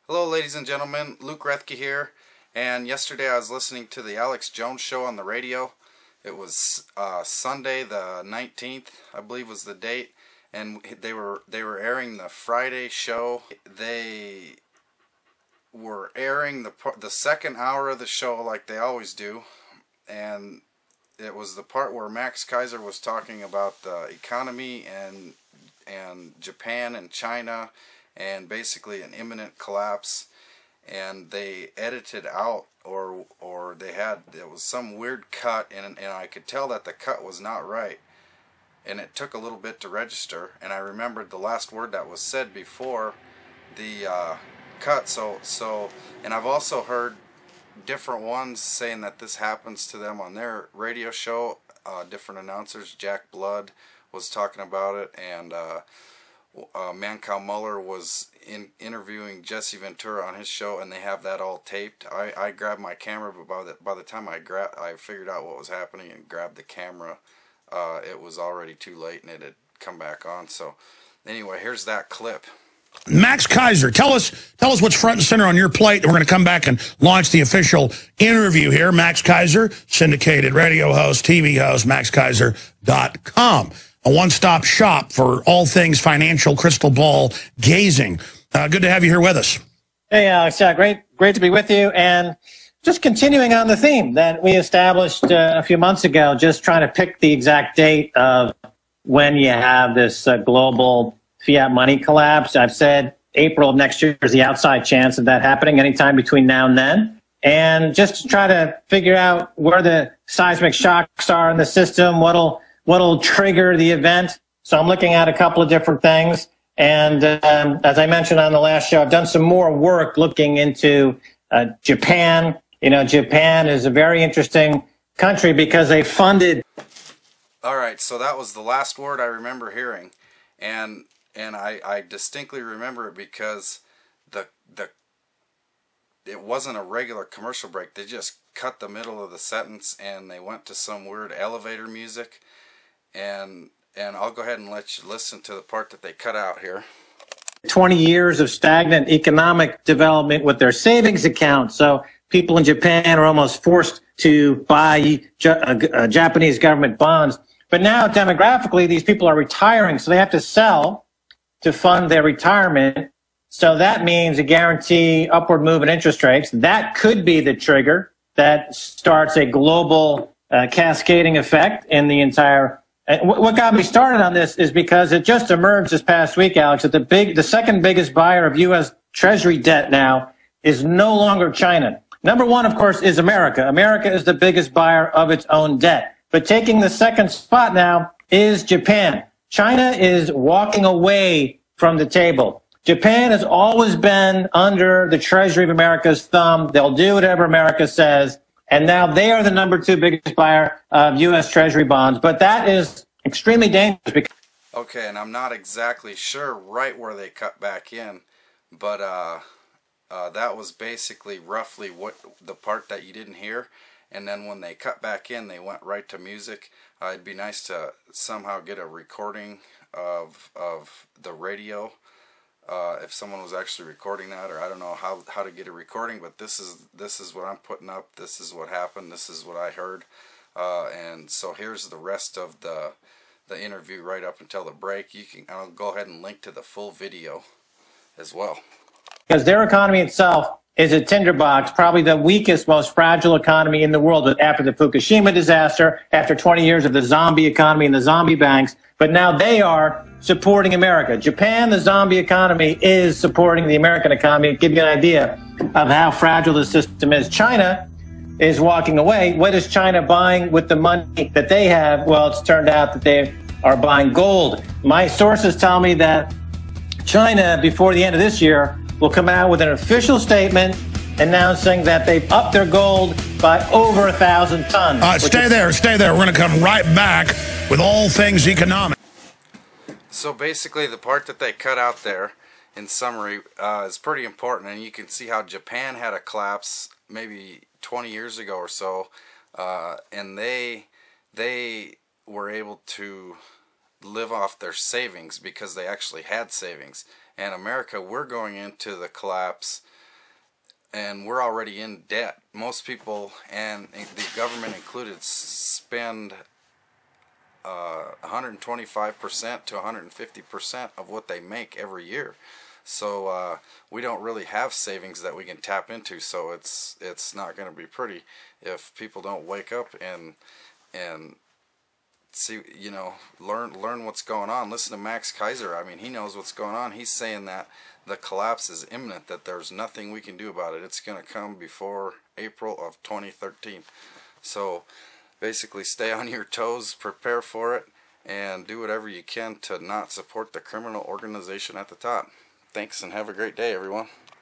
Hello, ladies and gentlemen. Luke Rethke here. And yesterday I was listening to the Alex Jones show on the radio. It was Sunday the 19th, I believe was the date, and they were airing the Friday show. They were airing the second hour of the show like they always do, and it was the part where Max Keiser was talking about the economy and Japan and China, and basically an imminent collapse. And they edited out, or there was some weird cut, and I could tell that the cut was not right, and it took a little bit to register. And I remembered the last word that was said before the cut. And I've also heard different ones saying that this happens to them on their radio show. Different announcers. Jack Blood was talking about it, and Mancow Muller was interviewing Jesse Ventura on his show, and they have that all taped. I grabbed my camera, but by the time I figured out what was happening and grabbed the camera, it was already too late, and it had come back on. So anyway, here's that clip. Max Keiser, tell us what's front and center on your plate. We're going to come back and launch the official interview here. Max Keiser, syndicated radio host, TV host, maxkeiser.com. A one-stop shop for all things financial crystal ball gazing. Good to have you here with us. Hey, Alex. Great to be with you. And just continuing on the theme that we established a few months ago, just trying to pick the exact date of when you have this global fiat money collapse. I've said April of next year is the outside chance of that happening anytime between now and then. And just to try to figure out where the seismic shocks are in the system, what'll trigger the event. So I'm looking at a couple of different things. And as I mentioned on the last show, I've done some more work looking into Japan. You know, Japan is a very interesting country because they funded. All right, so that was the last word I remember hearing. And I distinctly remember it because it wasn't a regular commercial break. They just cut the middle of the sentence and they went to some weird elevator music. And I'll go ahead and let you listen to the part that they cut out here. 20 years of stagnant economic development with their savings account. So people in Japan are almost forced to buy Japanese government bonds. But now demographically, these people are retiring, so they have to sell to fund their retirement. So that means a guarantee upward move in interest rates. That could be the trigger that starts a global cascading effect in the entire. And what got me started on this is because it just emerged this past week, Alex, that the second biggest buyer of U.S. Treasury debt now is no longer China. Number one, of course, is America. America is the biggest buyer of its own debt. But taking the second spot now is Japan. China is walking away from the table. Japan has always been under the Treasury of America's thumb. They'll do whatever America says. And now they are the number two biggest buyer of U.S. Treasury bonds. But that is extremely dangerous. Okay, and I'm not exactly sure right where they cut back in, but that was basically roughly what the part that you didn't hear. And then when they cut back in, they went right to music. It'd be nice to somehow get a recording of the radio. If someone was actually recording that, or I don't know how to get a recording, but this is what I'm putting up. This is what happened. This is what I heard, and so here's the rest of the interview right up until the break. I'll go ahead and link to the full video as well. Because their economy itself is a tinderbox, probably the weakest, most fragile economy in the world after the Fukushima disaster, after 20 years of the zombie economy and the zombie banks. But now they are supporting America. Japan, the zombie economy, is supporting the American economy. To give you an idea of how fragile the system is. China is walking away. What is China buying with the money that they have? Well, it's turned out that they are buying gold. My sources tell me that China, before the end of this year, will come out with an official statement announcing that they've upped their gold by over 1,000 tons. Stay there. We're going to come right back with all things economic. So basically the part that they cut out there, in summary, is pretty important. And you can see how Japan had a collapse maybe 20 years ago or so. And they were able to live off their savings because they actually had savings. And America, we're going into the collapse and we're already in debt. Most people, and the government included, spend 125% to 150% of what they make every year. So we don't really have savings that we can tap into. So it's not going to be pretty if people don't wake up and see, learn what's going on. Listen to Max Keiser. I mean, he knows what's going on. He's saying that the collapse is imminent, that there's nothing we can do about it. It's going to come before April of 2013. So basically, stay on your toes, prepare for it, and do whatever you can to not support the criminal organization at the top. Thanks, and have a great day, everyone.